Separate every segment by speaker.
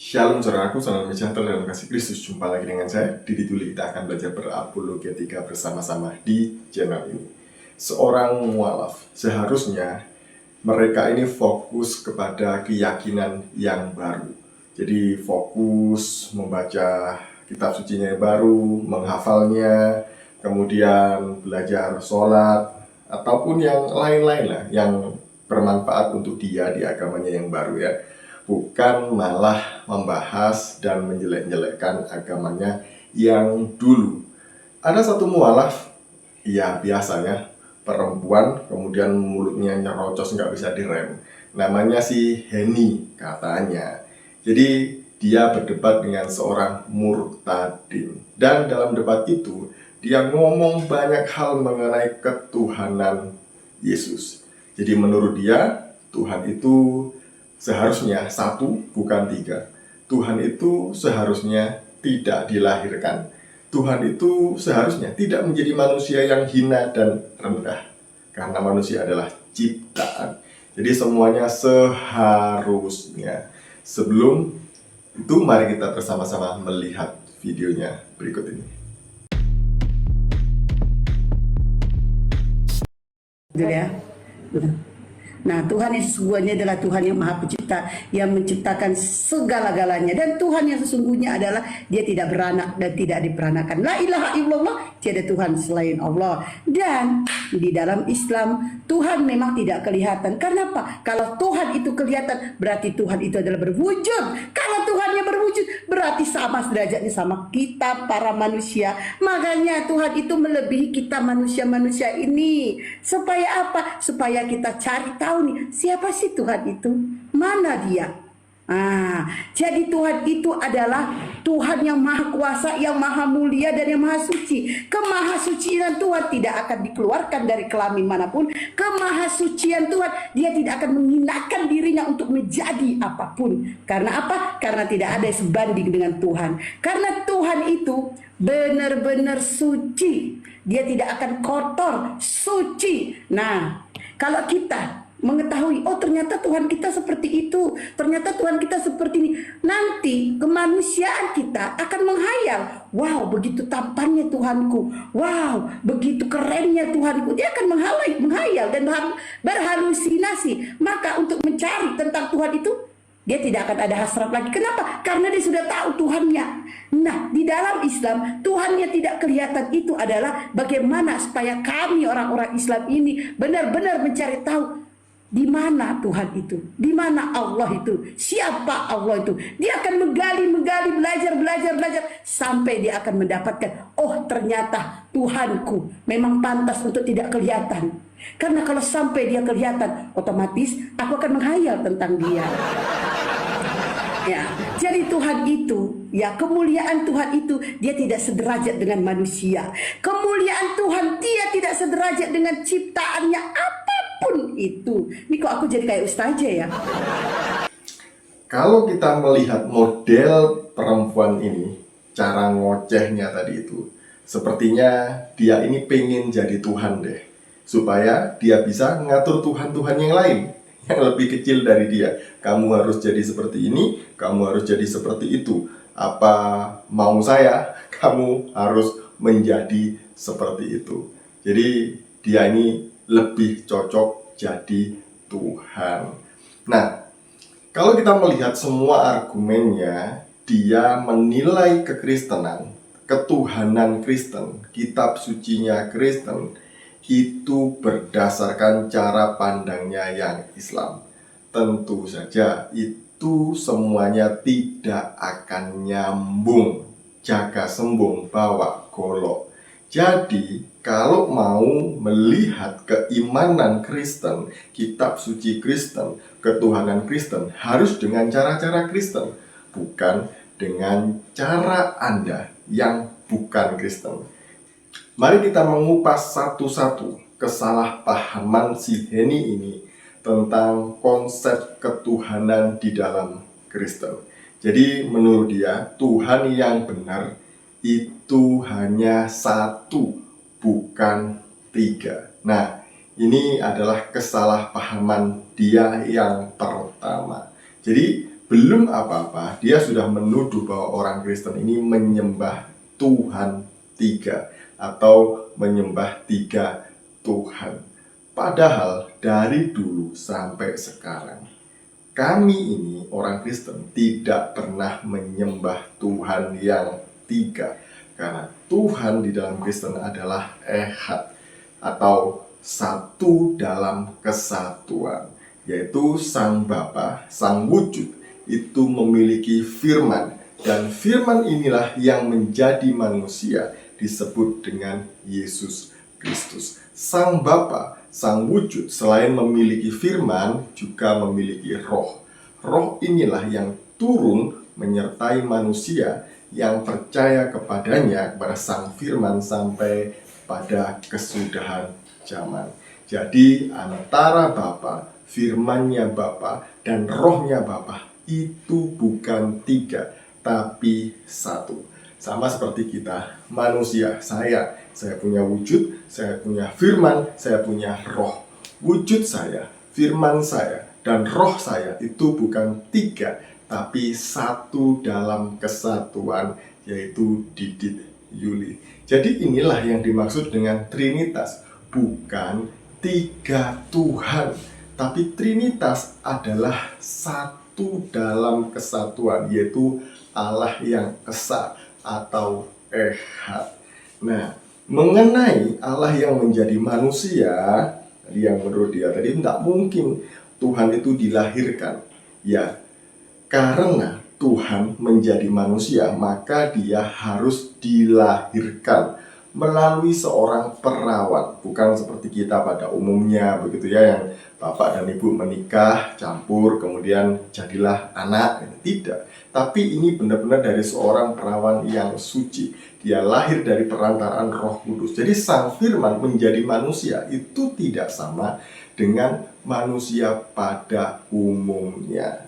Speaker 1: Shalom saudaraku, salam sejahtera dalam kasih Kristus. Jumpa lagi dengan saya, Didi Tuli. Kita akan belajar berapologetika bersama-sama di channel ini. Seorang mualaf, seharusnya mereka ini fokus kepada keyakinan yang baru. Jadi fokus membaca kitab sucinya yang baru, menghafalnya, kemudian belajar sholat, ataupun yang lain-lain lah, yang bermanfaat untuk dia di agamanya yang baru ya. Bukan malah membahas dan menjelek-jelekkan agamanya yang dulu. Ada satu mualaf, ya biasanya perempuan, kemudian mulutnya nyerocos nggak bisa direm. Namanya si Heni katanya. Jadi dia berdebat dengan seorang murtadin. Dan dalam debat itu dia ngomong banyak hal mengenai ketuhanan Yesus. Jadi menurut dia Tuhan itu seharusnya satu, bukan tiga. Tuhan itu seharusnya tidak dilahirkan. Tuhan itu seharusnya tidak menjadi manusia yang hina dan rendah. Karena manusia adalah ciptaan. Jadi semuanya seharusnya. Sebelum itu mari kita bersama-sama melihat videonya berikut ini.
Speaker 2: Ya. Nah, Tuhan yang sesungguhnya adalah Tuhan yang Maha Pencipta, yang menciptakan segala-galanya. Dan Tuhan yang sesungguhnya adalah Dia tidak beranak dan tidak diperanakan. La ilaha illallah, tiada Tuhan selain Allah. Dan di dalam Islam, Tuhan memang tidak kelihatan. Karena apa? Kalau Tuhan itu kelihatan, berarti Tuhan itu adalah berwujud. Kalau Tuhan yang berwujud, berarti sama sederajatnya sama kita para manusia. Makanya Tuhan itu melebihi kita manusia-manusia ini. Supaya apa? Supaya kita cari tahu nih, siapa sih Tuhan itu? Mana dia? Jadi Tuhan itu adalah Tuhan yang maha kuasa, yang maha mulia, dan yang maha suci. Kemahasucian Tuhan tidak akan dikeluarkan dari kelamin manapun. Kemahasucian Tuhan, Dia tidak akan menghinakan dirinya untuk menjadi apapun. Karena apa? Karena tidak ada yang sebanding dengan Tuhan. Karena Tuhan itu benar-benar suci. Dia tidak akan kotor, suci. Nah, kalau kita mengetahui, oh ternyata Tuhan kita seperti itu, ternyata Tuhan kita seperti ini, nanti kemanusiaan kita akan menghayal, wow begitu tampannya Tuhanku, wow begitu kerennya Tuhanku. Dia akan menghayal dan berhalusinasi. Maka untuk mencari tentang Tuhan itu, dia tidak akan ada hasrat lagi. Kenapa? Karena dia sudah tahu Tuhannya. Nah, di dalam Islam, Tuhannya tidak kelihatan itu adalah bagaimana supaya kami orang-orang Islam ini benar-benar mencari tahu di mana Tuhan itu, di mana Allah itu, siapa Allah itu. Dia akan menggali, belajar sampai dia akan mendapatkan, oh ternyata Tuhanku memang pantas untuk tidak kelihatan. Karena kalau sampai dia kelihatan, otomatis aku akan menghayal tentang dia. Ya, jadi Tuhan itu, ya kemuliaan Tuhan itu, Dia tidak sederajat dengan manusia. Kemuliaan Tuhan, Dia tidak sederajat dengan ciptaannya apapun itu. Ini kok aku jadi kayak ustazah ya?
Speaker 1: Kalau kita melihat model perempuan ini, cara ngocehnya tadi itu, sepertinya dia ini pengen jadi Tuhan deh. Supaya dia bisa ngatur Tuhan-Tuhan yang lain, yang lebih kecil dari dia. Kamu harus jadi seperti ini, kamu harus jadi seperti itu. Apa mau saya, kamu harus menjadi seperti itu. Jadi dia ini lebih cocok jadi Tuhan. Nah, kalau kita melihat semua argumennya, dia menilai kekristenan, ketuhanan Kristen, kitab sucinya Kristen, itu berdasarkan cara pandangnya yang Islam. Tentu saja itu semuanya tidak akan nyambung. Jaga sembung bawa golok. Jadi kalau mau melihat keimanan Kristen, kitab suci Kristen, ketuhanan Kristen, harus dengan cara-cara Kristen, bukan dengan cara Anda yang bukan Kristen. Mari kita mengupas satu-satu kesalahpahaman si Heni ini tentang konsep ketuhanan di dalam Kristen. Jadi menurut dia, Tuhan yang benar itu hanya satu, bukan tiga. Nah, ini adalah kesalahpahaman dia yang pertama. Jadi belum apa-apa, dia sudah menuduh bahwa orang Kristen ini menyembah Tuhan tiga atau menyembah tiga Tuhan. Padahal dari dulu sampai sekarang, kami ini orang Kristen tidak pernah menyembah Tuhan yang tiga. Karena Tuhan di dalam Kristen adalah Ehad atau satu dalam kesatuan, yaitu Sang Bapa, Sang Wujud itu memiliki firman, dan firman inilah yang menjadi manusia disebut dengan Yesus Kristus. Sang Bapa, Sang Wujud selain memiliki firman juga memiliki roh. Roh inilah yang turun menyertai manusia yang percaya kepadanya, kepada Sang Firman sampai pada kesudahan zaman. Jadi antara Bapa, firman-Nya Bapa, dan rohnya Bapa itu bukan tiga, tapi satu. Sama seperti kita manusia, saya punya wujud, saya punya firman, saya punya roh. Wujud saya, firman saya, dan roh saya itu bukan tiga, tapi satu dalam kesatuan, yaitu Didit Yuli. Jadi inilah yang dimaksud dengan Trinitas, bukan tiga Tuhan, tapi Trinitas adalah satu dalam kesatuan, yaitu Allah yang Esa atau Ehad. Nah, mengenai Allah yang menjadi manusia, yang menurut dia tadi tidak mungkin Tuhan itu dilahirkan. Ya, karena Tuhan menjadi manusia, maka dia harus dilahirkan melalui seorang perawan. Bukan seperti kita pada umumnya begitu ya, yang bapak dan ibu menikah, campur, kemudian jadilah anak. Tidak. Tapi ini benar-benar dari seorang perawan yang suci. Dia lahir dari perantaraan Roh Kudus. Jadi Sang Firman menjadi manusia itu tidak sama dengan manusia pada umumnya.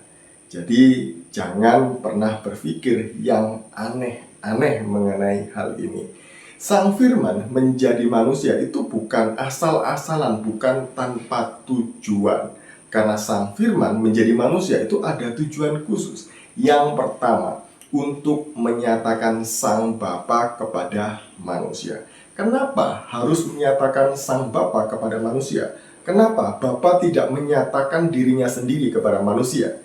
Speaker 1: Jadi jangan pernah berpikir yang aneh-aneh mengenai hal ini. Sang Firman menjadi manusia itu bukan asal-asalan, bukan tanpa tujuan. Karena Sang Firman menjadi manusia itu ada tujuan khusus. Yang pertama, untuk menyatakan Sang Bapa kepada manusia. Kenapa harus menyatakan Sang Bapa kepada manusia? Kenapa Bapa tidak menyatakan dirinya sendiri kepada manusia?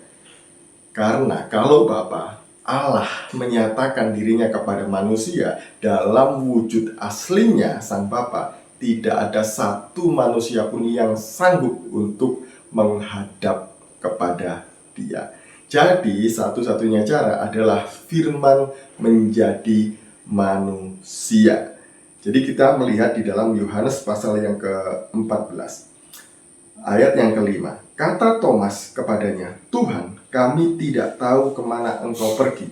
Speaker 1: Karena kalau Bapa Allah menyatakan dirinya kepada manusia dalam wujud aslinya Sang Bapa, tidak ada satu manusia pun yang sanggup untuk menghadap kepada Dia. Jadi satu-satunya cara adalah firman menjadi manusia. Jadi kita melihat di dalam Yohanes pasal yang ke-14 ayat yang ke-5. Kata Thomas kepadanya, "Tuhan, kami tidak tahu kemana engkau pergi.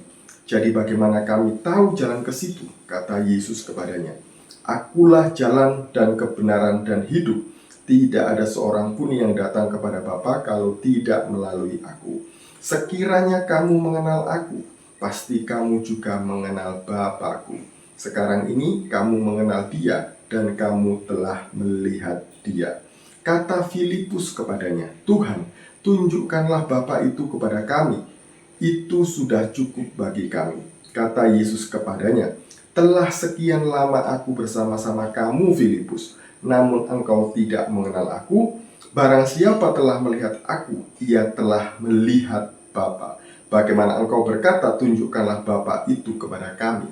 Speaker 1: Jadi bagaimana kami tahu jalan ke situ?" Kata Yesus kepadanya, "Akulah jalan dan kebenaran dan hidup. Tidak ada seorang pun yang datang kepada Bapa kalau tidak melalui aku. Sekiranya kamu mengenal aku, pasti kamu juga mengenal Bapa-Ku. Sekarang ini kamu mengenal Dia dan kamu telah melihat Dia." Kata Filipus kepadanya, "Tuhan, tunjukkanlah Bapa itu kepada kami. Itu sudah cukup bagi kami." Kata Yesus kepadanya, "Telah sekian lama aku bersama-sama kamu, Filipus, namun engkau tidak mengenal aku. Barang siapa telah melihat aku, ia telah melihat Bapa. Bagaimana engkau berkata, tunjukkanlah Bapa itu kepada kami?"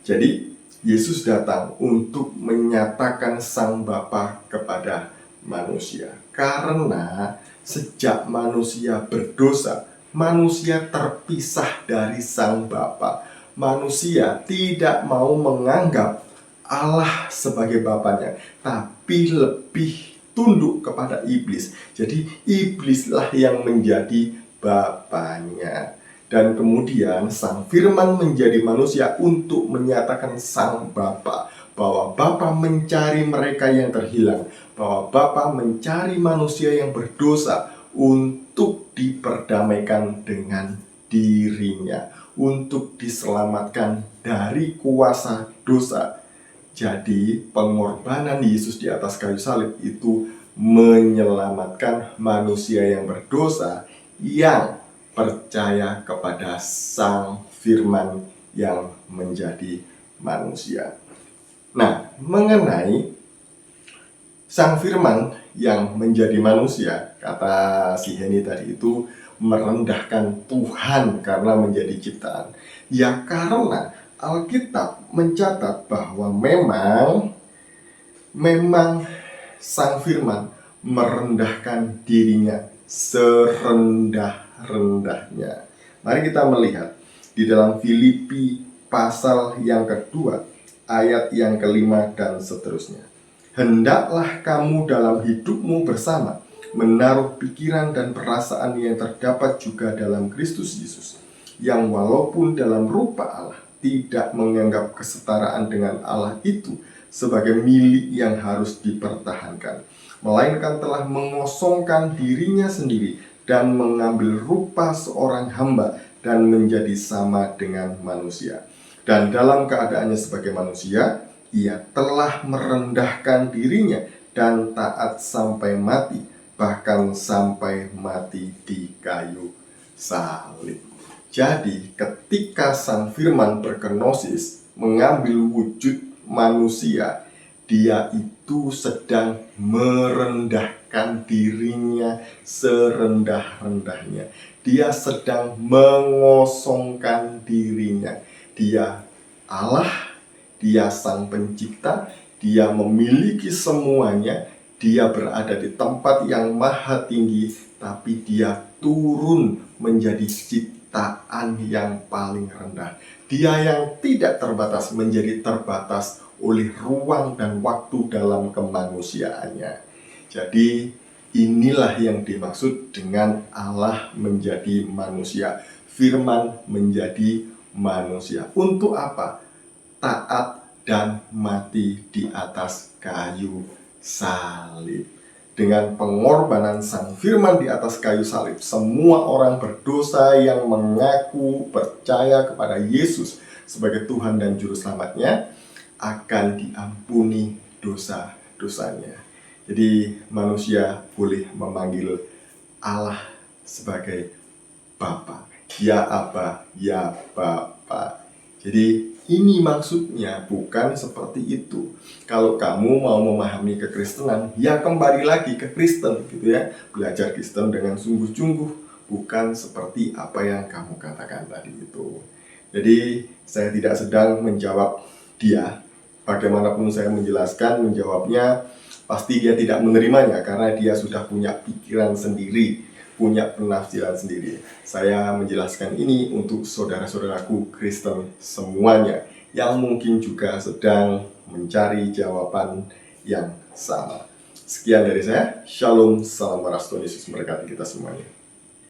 Speaker 1: Jadi, Yesus datang untuk menyatakan Sang Bapa kepada manusia. Karena sejak manusia berdosa, manusia terpisah dari Sang Bapa. Manusia tidak mau menganggap Allah sebagai Bapanya, tapi lebih tunduk kepada iblis. Jadi iblislah yang menjadi Bapanya. Dan kemudian Sang Firman menjadi manusia untuk menyatakan Sang Bapa, bahwa Bapa mencari mereka yang terhilang, bahwa Bapa mencari manusia yang berdosa untuk diperdamaikan dengan dirinya, untuk diselamatkan dari kuasa dosa. Jadi pengorbanan Yesus di atas kayu salib itu menyelamatkan manusia yang berdosa, yang percaya kepada Sang Firman yang menjadi manusia. Nah, mengenai Sang Firman yang menjadi manusia, kata si Henny tadi itu merendahkan Tuhan karena menjadi ciptaan. Ya karena Alkitab mencatat bahwa memang Sang Firman merendahkan dirinya serendah-rendahnya. Mari kita melihat di dalam Filipi pasal yang kedua, ayat yang kelima dan seterusnya. Hendaklah kamu dalam hidupmu bersama menaruh pikiran dan perasaan yang terdapat juga dalam Kristus Yesus, yang walaupun dalam rupa Allah tidak menganggap kesetaraan dengan Allah itu sebagai milik yang harus dipertahankan, melainkan telah mengosongkan dirinya sendiri dan mengambil rupa seorang hamba dan menjadi sama dengan manusia. Dan dalam keadaannya sebagai manusia, ia telah merendahkan dirinya dan taat sampai mati, bahkan sampai mati di kayu salib. Jadi ketika Sang Firman berkenosis, mengambil wujud manusia, dia itu sedang merendahkan dirinya serendah-rendahnya. Dia sedang mengosongkan dirinya. Dia Allah, dia Sang Pencipta, dia memiliki semuanya, dia berada di tempat yang maha tinggi, tapi dia turun menjadi ciptaan yang paling rendah. Dia yang tidak terbatas menjadi terbatas oleh ruang dan waktu dalam kemanusiaannya. Jadi inilah yang dimaksud dengan Allah menjadi manusia, Firman menjadi manusia. Untuk apa? Taat dan mati di atas kayu salib. Dengan pengorbanan Sang Firman di atas kayu salib, semua orang berdosa yang mengaku percaya kepada Yesus sebagai Tuhan dan Juru Selamatnya akan diampuni dosa-dosanya. Jadi manusia boleh memanggil Allah sebagai Bapa. Ya Aba, ya Bapa. Jadi ini maksudnya, bukan seperti itu. Kalau kamu mau memahami kekristenan, ya kembali lagi ke Kristen gitu ya. Belajar Kristen dengan sungguh-sungguh, bukan seperti apa yang kamu katakan tadi itu. Jadi saya tidak sedang menjawab dia. Bagaimanapun saya menjawabnya, pasti dia tidak menerimanya karena dia sudah punya pikiran sendiri, punya penafsiran sendiri. Saya menjelaskan ini untuk saudara-saudaraku Kristen semuanya yang mungkin juga sedang mencari jawaban yang sama. Sekian dari saya. Shalom, salam Tuhan Yesus memberkati kita semuanya.